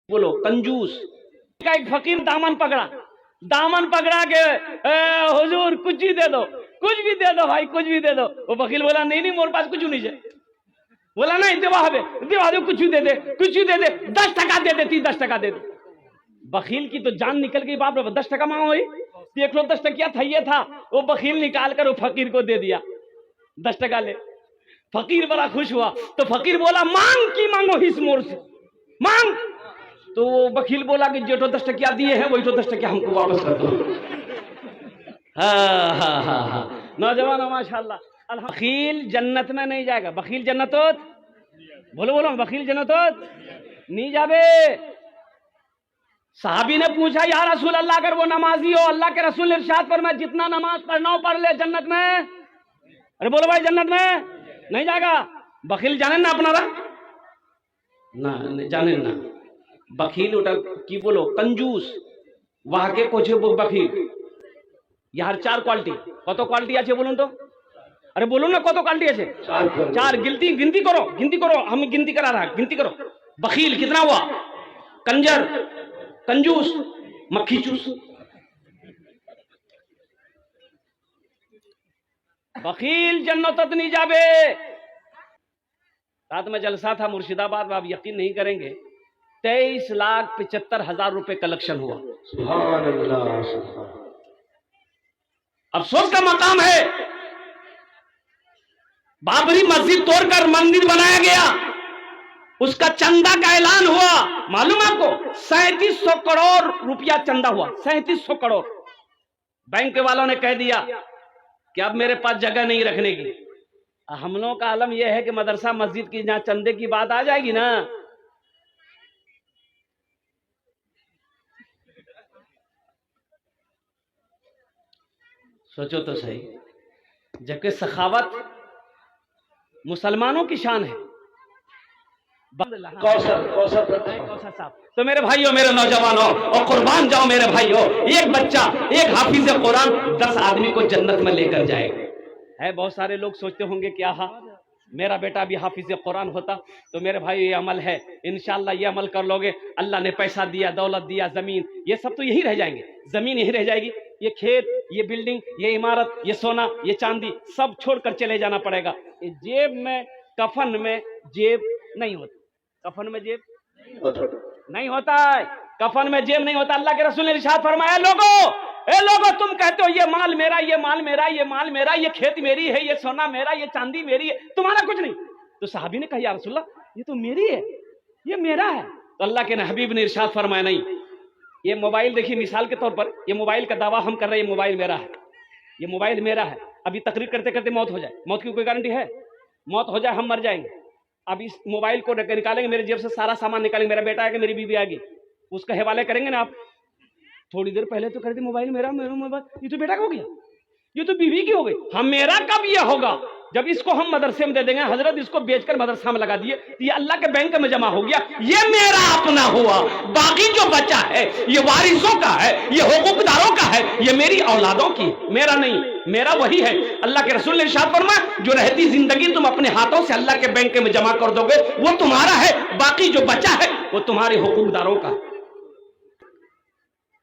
بولو کنجوس کا ایک فقیر دامن پکڑا کہ حضور کچھ بھی دے دو بھائی کچھ بھی دے دو. وہ وکیل بولا نہیں میرے پاس کچھ نہیں ہے. بولا نہیں دے کچھ بھی دے دے 10% دے دیتی 10% دے دے. بخیل کی تو جان نکل گئی. باپ رے 10% مانگو ہوئی. دیکھ لو 10% تھا یہ تھا. وہ بخیل نکال کر وہ فقیر کو دے دیا 10% لے. فقیر بڑا خوش ہوا. تو فقیر بولا مانگ کی مانگو ہس مور سے مانگ. تو وہ بخیل بولا کہ جو 10% دیے ہیں وہی تو 10% ہم کو واپس کر دو. ہاں نوجوانوں ماشاءاللہ. بخیل جنت میں نہیں جائے گا. بخیل جنت بولو بخیل جنت نہیں جاوے. صحابی نے پوچھا یا رسول اللہ اگر وہ نمازی ہو, اللہ کے رسول نے ارشاد فرمایا جتنا نماز پڑھنا ہو پڑھ لے جنت میں. ارے بولو بھائی جنت میں نہیں جائے گا. بخیل جانے نا اپنا نہ جانے نا. بخیل ওটা কি বলো कंजूस ওয়াকে কোছে বখিল. ইয়ার 4 কোয়ালিটি. কত কোয়ালিটি আছে বলুন তো? আরে বলুন না কত কোয়ালিটি আছে? 4 गिनती करो हम गिनती करा रहा. गिनती करो. बखील कितना हुआ? कंजर, कंजूस, मक्खी चूस. बखील जन्नत नहीं जावे. रात में जलसा था मुर्शिदाबाद में. आप यकीन नहीं करेंगे 23,75,000 रुपए कलेक्शन हुआ. सुभान अल्लाह. अफसोस का मकाम है. बाबरी मस्जिद तोड़कर मंदिर बनाया गया. उसका चंदा का ऐलान हुआ. मालूम आपको 3700 करोड़ रुपया चंदा हुआ. 3700 करोड़. बैंक वालों ने कह दिया कि अब मेरे पास जगह नहीं रखने की. हम लोगों का आलम यह है कि मदरसा मस्जिद की जहां चंदे की बात आ जाएगी ना, सोचो तो सही. जबकि सखावत मुसलमानों की शान है. कौसर साहब. तो मेरे भाइयों मेरे नौजवानों और कुर्बान जाओ मेरे भाइयों, एक बच्चा एक हाफिज कुरान 10 आदमी को जन्नत में लेकर जाएगा. है बहुत सारे लोग सोचते होंगे क्या मेरा बेटा भी हाफिज कुरान होता. तो मेरे भाई ये अमल है. इंशाअल्लाह ये अमल कर लोगे. अल्लाह ने पैसा दिया, दौलत दिया, जमीन, ये सब तो यही रह जाएंगे. जमीन यही रह जाएगी. ये खेत, ये बिल्डिंग, ये इमारत, ये सोना, ये चांदी सब छोड़कर चले जाना पड़ेगा. ये जेब में कफन में जेब नहीं होती. कफन में जेब नहीं होता है. कफन में जेब नहीं होता. अल्लाह के रसूल ने इरशाद फरमाया लोगों तुम कहते हो ये माल मेरा, ये माल मेरा, ये माल मेरा, ये खेत मेरी है, ये सोना मेरा, ये चांदी मेरी है, तुम्हारा कुछ नहीं. तो साहबी ने कहा या रसूलल्लाह ये तो मेरी है, ये मेरा है. तो अल्लाह के हबीब ने इरशाद फरमाया नहीं. ये मोबाइल देखिए मिसाल के तौर पर, ये मोबाइल का दावा हम कर रहे हैं ये मोबाइल मेरा है, ये मोबाइल मेरा है. अभी तकरीर करते करते मौत हो जाए, मौत की कोई गारंटी है? मौत हो जाए हम मर जाएंगे. अब इस मोबाइल को निकालेंगे, मेरे जेब से सारा सामान निकालेंगे, मेरा बेटा आएगा, मेरी बीवी आएगी, उसका हवाले करेंगे ना आप. थोड़ी देर पहले तो कर दी मोबाइल मेरा मोबाइल, ये तो बेटा का हो गया, ये तो बीवी की हो गई. हम मेरा कब ये होगा? जब इसको हम मदरसे में दे देंगे. हजरत इसको बेचकर मदरसा में लगा दिए, ये अल्लाह के बैंक में जमा हो गया, ये मेरा अपना हुआ. बाकी जो बचा है ये वारिसों का है, ये हुकूकदारों का है, ये मेरी औलादों की, मेरा नहीं. मेरा वही है. अल्लाह के रसूल ने इरशाद फरमाया जो रहती जिंदगी तुम अपने हाथों से अल्लाह के बैंक में जमा कर दोगे वो तुम्हारा है. बाकी जो बचा है वो तुम्हारे हुकूकदारों का.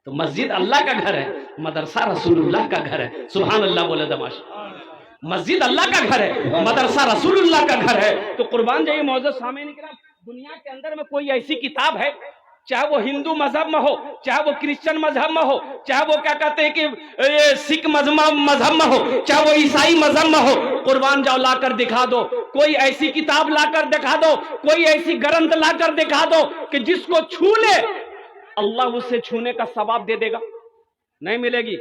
तो मस्जिद अल्लाह का घर है, मदरसा रसूलुल्लाह का घर है. सुभान अल्लाह बोले दमाश. मस्जिद अल्लाह का घर है, मदरसा रसूलुल्लाह का घर है. तो कुर्बान जाइए मौजूद सामने निकला. दुनिया के अंदर में कोई ऐसी किताब है, चाहे वो हिंदू मजहब में हो, चाहे वो क्रिश्चियन मजहब में हो, चाहे वो क्या कहते हैं कि सिख मजहब में हो, चाहे वो ईसाई मजहब में हो, कुर्बान जाओ ला कर दिखा दो. कोई ऐसी किताब ला कर दिखा दो, कोई ऐसी ग्रंथ ला कर दिखा दो कि जिसको छू ले अल्लाह उससे छूने का सवाब दे देगा. नहीं मिलेगी.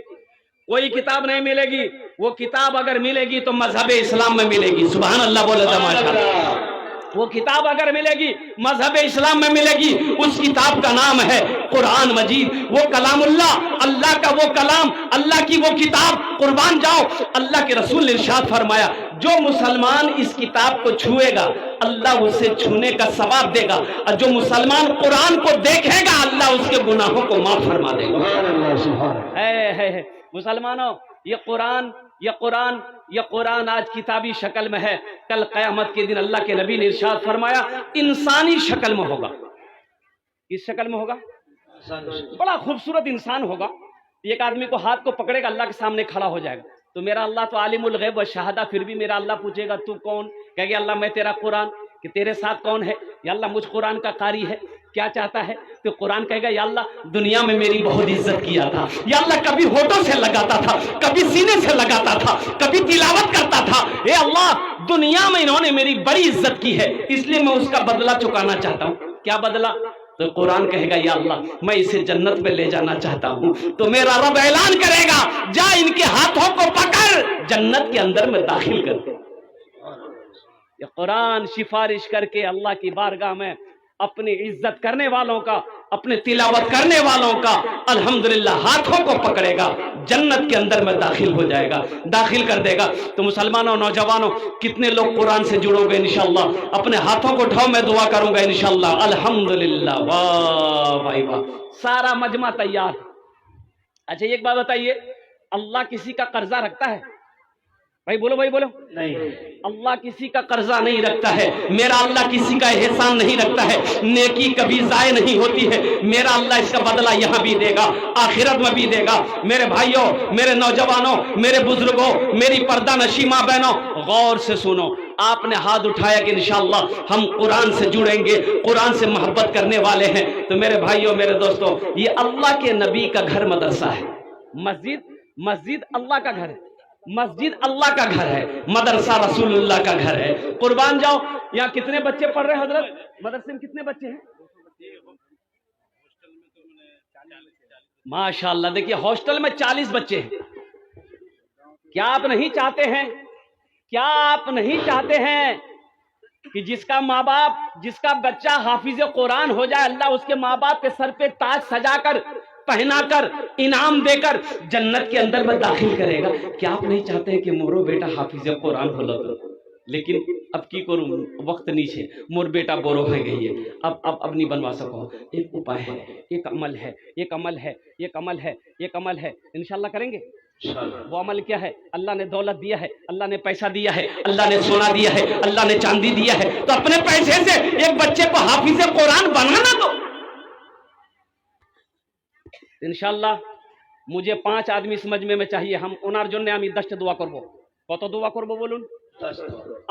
कोई किताब नहीं मिलेगी. वो किताब अगर मिलेगी तो मजहब इस्लाम में मिलेगी. सुभान अल्लाह बोले माशाअल्लाह. वो किताब अगर मिलेगी मजहब इस्लाम में मिलेगी. उस किताब का नाम है कुरान मजीद. वो कलामुल्लाह, अल्लाह का वो कलाम, अल्लाह की वो किताब. कुर्बान जाओ. अल्लाह के रसूल ने इरशाद फरमाया जो मुसलमान इस किताब को छुएगा अल्लाह उसे छूने का सवाब देगा, और जो मुसलमान कुरान को देखेगा अल्लाह उसके गुनाहों को माफ फरमा देगा. है मुसलमानों, ये कुरान आज किताबी शक्ल में है. कल क़यामत के दिन अल्लाह के नबी ने इरशाद फरमाया इंसानी शक्ल में होगा. किस शक्ल में होगा? बड़ा खूबसूरत इंसान होगा। एक आदमी को हाथ को पकड़ेगा, अल्लाह के सामने खड़ा हो जाएगा। तो मेरा अल्लाह तो आलिमुल गैब व शहादा, फिर भी मेरा अल्लाह पूछेगा तू कौन? कहेगा अल्लाह मैं तेरा कुरान। कि तेरे साथ कौन है? या अल्लाह मुझ कुरान का कारी है, क्या चाहता है? तो कुरान कहेगा या अल्लाह दुनिया में मेरी बहुत इज्जत किया था, या अल्लाह कभी होठों से लगाता था, कभी सीने से लगाता था, कभी तिलावत करता था, ए अल्लाह दुनिया में इन्होंने मेरी बड़ी इज्जत की है, इसलिए मैं उसका बदला चुकाना चाहता हूँ। क्या बदला? तो कुरान कहेगा या अल्लाह मैं इसे जन्नत में ले जाना चाहता हूँ। तो मेरा रब ऐलान करेगा जा इनके हाथों को पकड़ जन्नत के अंदर में दाखिल कर दे। ये कुरान सिफारिश करके अल्लाह की बारगाह में अपनी इज्जत करने वालों का, अपने तिलावत करने वालों का अल्हम्दुलिल्लाह हाथों को पकड़ेगा, जन्नत के अंदर में दाखिल हो जाएगा, दाखिल कर देगा। तो मुसलमानों, नौजवानों, कितने लोग कुरान से जुड़ोगे इंशाअल्लाह? अपने हाथों को उठाओ, मैं दुआ करूंगा इंशाअल्लाह। अल्हम्दुलिल्लाह, वाह भाई वाह, सारा मजमा तैयार। अच्छा एक बात बताइए, अल्लाह किसी का कर्जा रखता है? भाई बोलो, भाई बोलो। नहीं, अल्लाह किसी का कर्जा नहीं रखता है। मेरा अल्लाह किसी का एहसान नहीं रखता है। नेकी कभी जाय नहीं होती है। मेरा अल्लाह इसका बदला यहाँ भी देगा, आखिरत में भी देगा। मेरे भाइयों, मेरे नौजवानों, मेरे बुजुर्गों, मेरी पर्दा नशी माँ बहनों, गौर से सुनो। आपने हाथ उठाया कि इंशाअल्लाह हम कुरान से जुड़ेंगे, कुरान से मोहब्बत करने वाले हैं। तो मेरे भाइयों, मेरे दोस्तों, ये अल्लाह के नबी का घर मदरसा है। मस्जिद अल्लाह का घर है, मस्जिद अल्लाह का घर है, मदरसा रसूलुल्लाह का घर है। कुर्बान जाओ, यहाँ कितने बच्चे पढ़ रहे हैं हजरत? मदरसे में कितने बच्चे हैं? माशाअल्लाह। देखिए हॉस्टल में 40 बच्चे हैं। क्या आप नहीं चाहते हैं, क्या आप नहीं चाहते हैं कि जिसका माँ बाप, जिसका बच्चा हाफिज कुरान हो जाए, अल्लाह उसके माँ बाप के सर पे ताज सजाकर, पहनाकर, इनाम देकर जन्नत के अंदर में दाखिल करेगा? क्या आप नहीं चाहते हैं कि मोरो बेटा हाफिज कुरान हो? लेकिन अब की करूं, वक्त नीचे, मोर बेटा बोरो हो गई है, अब नहीं बनवा सको। एक उपाय है, एक अमल है, एक अमल है, एक अमल है, एक अमल है, इंशाल्लाह करेंगे। वो अमल क्या है? अल्लाह ने दौलत दिया है, अल्लाह ने पैसा दिया है, अल्लाह ने सोना दिया है, अल्लाह ने चांदी दिया है, तो अपने पैसे से एक बच्चे को हाफिज कुरान बनाना दो। इंशाल्लाह मुझे 5 आदमी इस मजमे में चाहिए। हम ओनार जन्य आमी 10 दुआ करबो। कत दुआ करबो बोलुन?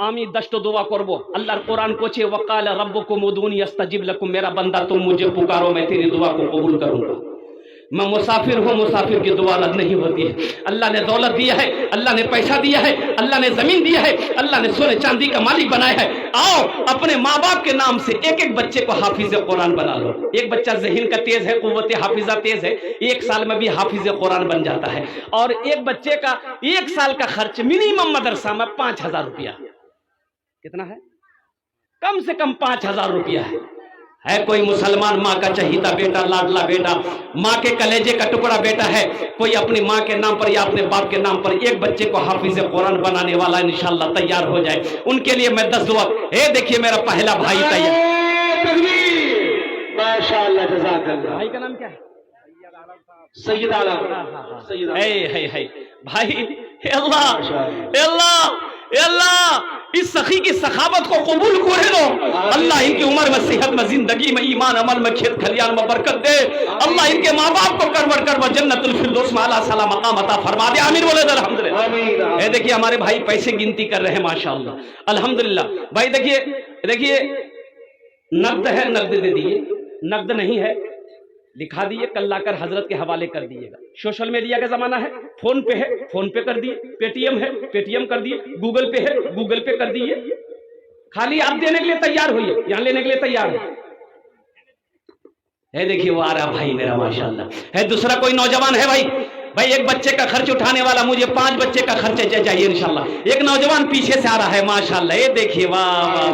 आमी 10 दुआ करबो। अल्लाह कुरान कोचे वकाल रब्बुकुम उदूनी यस्तजिब लकुम, मेरा बंदा तुम मुझे पुकारो, मैं तेरी दुआ को कबूल करूंगा। मैं मुसाफिर हूँ, मुसाफिर की दुआ रद्द नहीं होती है। अल्लाह ने दौलत दिया है, अल्लाह ने पैसा दिया है, अल्लाह ने जमीन दिया है, अल्लाह ने सोने चांदी का मालिक बनाया है। आओ अपने माँ बाप के नाम से एक एक बच्चे को हाफिज कुरान बना लो। एक बच्चा ज़हन का तेज है, कुव्वत हाफिजा तेज है, 1 साल में भी हाफिज कुरान बन जाता है। और एक बच्चे का 1 साल का खर्च मिनिमम मदरसा में 5000 रुपया। कितना है? कम से कम 5000 रुपया है। कोई मुसलमान माँ का चहीता बेटा, लाडला बेटा, माँ के कलेजे का टुकड़ा बेटा है, कोई अपनी माँ के नाम पर या अपने बाप के नाम पर एक बच्चे को हाफिज कुरान बनाने वाला इंशाअल्लाह तैयार हो जाए, उनके लिए मैं 10 दुआ। देखिए मेरा पहला भाई तैयार। माशाअल्लाह, जज़ाकल्लाह। भाई का नाम क्या है? सैयद आलम। सैयद भाई, अल्लाह इस सखी की सखावत को कबूल करे लो। अल्लाह इनकी उम्र में, सेहत में, जिंदगी में, ईमान अमल में, खेत खलियान में बरकत दे। अल्लाह इनके माँ बाप को करवर करवर जन्नतुल फिरदौस में आला साला मकाम अता फरमा दे। आमीन बोले अल्हम्दुलिल्लाह। देखिए हमारे भाई पैसे गिनती कर रहे हैं माशाअल्लाह, अल्हम्दुलिल्लाह। भाई देखिए नकद है, नकद दे दिए, नकद नहीं है लिखा दिए, कल लाकर हजरत के हवाले कर दिएगा। सोशल मीडिया का जमाना है, फोन पे है, फोन पे कर दिए, पेटीएम है, पेटीएम कर दिए, गूगल पे है, गूगल पे कर दिए। खाली आप देने के लिए तैयार होइए, यहाँ लेने के लिए तैयार है। देखिए वो आ रहा भाई मेरा माशाअल्लाह है। दूसरा कोई नौजवान है भाई एक बच्चे का खर्च उठाने वाला, मुझे 5 बच्चे का खर्च चाहिए इंशाल्लाह। एक नौजवान पीछे से आ रहा है माशाअल्लाह, ये देखिए वाह वाह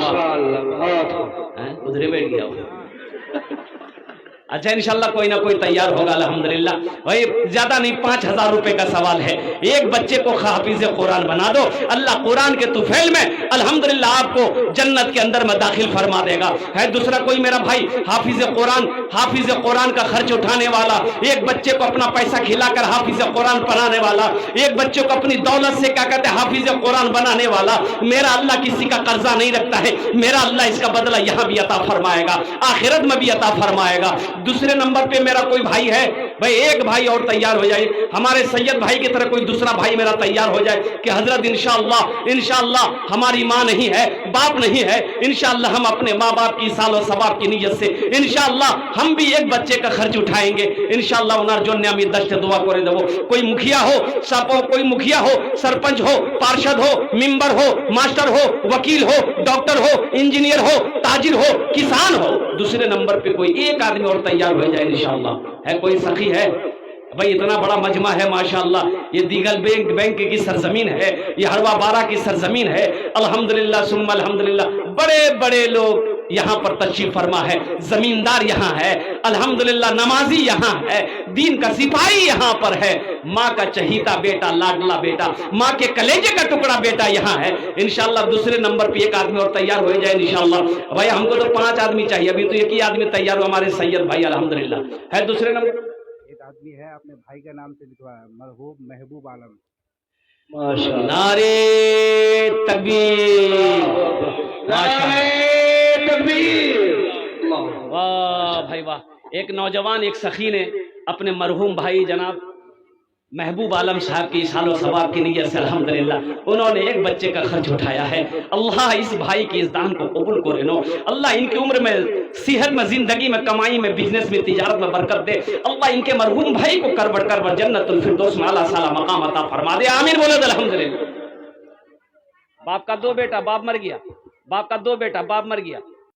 वाह, उधरे बैठ गया। अच्छा इंशाल्लाह कोई ना कोई तैयार होगा अल्हम्दुलिल्लाह। भाई ज्यादा नहीं, 5,000 रुपए का सवाल है। एक बच्चे को हाफिज कुरान बना दो, अल्लाह कुरान के तुफैल में अल्हम्दुलिल्लाह आपको जन्नत के अंदर में दाखिल फरमा देगा। है दूसरा कोई मेरा भाई हाफिज कुरान का खर्च उठाने वाला, एक बच्चे को अपना पैसा खिलाकर हाफिज कुरान बनाने वाला, एक बच्चे को अपनी दौलत से क्या कहते हैं हाफिज कुरान बनाने वाला, मेरा अल्लाह किसी का कर्जा नहीं रखता है, मेरा अल्लाह इसका बदला यहाँ भी अता फरमाएगा, आखिरत में भी अता फरमाएगा। दूसरे नंबर पे मेरा कोई भाई है, भाई एक भाई और तैयार हो जाए, हमारे सैयद भाई की तरह कोई दूसरा भाई मेरा तैयार हो जाए कि हजरत इंशाअल्लाह हमारी माँ नहीं है, बाप नहीं है, इंशाअल्लाह हम अपने माँ बाप की साल और सवाब की नीयत से इंशाअल्लाह हम भी एक बच्चे का खर्च उठाएंगे इंशाअल्लाह। उनार जो ने दस्त दुआ करे देवो। कोई मुखिया हो, सरपंच हो, पार्षद हो, मेंबर हो, मास्टर हो, वकील हो, डॉक्टर हो, इंजीनियर हो, ताजिर हो, किसान हो, दूसरे नंबर पे कोई एक आदमी और तैयार हो जाए इंशाअल्लाह। है कोई सखी है भाई? इतना बड़ा मजमा है माशाअल्लाह। ये दीगल बैंक की सरजमीन है, ये हरवा बारा की सरजमीन है। अल्हम्दुलिल्लाह सुम्मा अल्हम्दुलिल्लाह, बड़े बड़े लोग यहाँ पर तशरीफ फरमा है, जमींदार यहाँ है, अल्हम्दुलिल्लाह नमाजी यहाँ है, दीन का सिपाही यहाँ पर है, माँ का चहीता बेटा, लाडला बेटा, माँ के कलेजे का टुकड़ा बेटा यहाँ है इंशाअल्लाह। दूसरे नंबर पे एक आदमी और तैयार हो जाए इंशाअल्लाह। भाई हमको तो 5 आदमी चाहिए, अभी तो एक ही आदमी तैयार हो, हमारे सैयद भाई अल्हम्दुलिल्लाह। है दूसरे नंबर एक आदमी है अपने भाई के नाम से लिखवाया, मरहूम महबूब आलम। माशाअल्लाह, नारे तकबीर, नारे तकबीर, वाह भाई वाह। एक नौजवान एक सखी ने अपने मरहूम भाई जनाब महबूब आलम साहब की सालो सवाब की नीयत से अल्हम्दुलिल्लाह उन्होंने एक बच्चे का खर्च उठाया है। अल्लाह इस भाई की इस दान को कबूल करे नो, अल्लाह इनकी उम्र में, सेहत में, जिंदगी में, कमाई में, बिजनेस में, तिजारत में बरकत दे। अल्लाह इनके मरहूम भाई को करबड़ जन्नतुल फिरदौस में आला साला मकाम अता फरमा दे। आमीन बोलो अल्हम्दुलिल्लाह। बाप का 2 बेटा, बाप मर गया, बाप का 2 बेटा, बाप मर गया,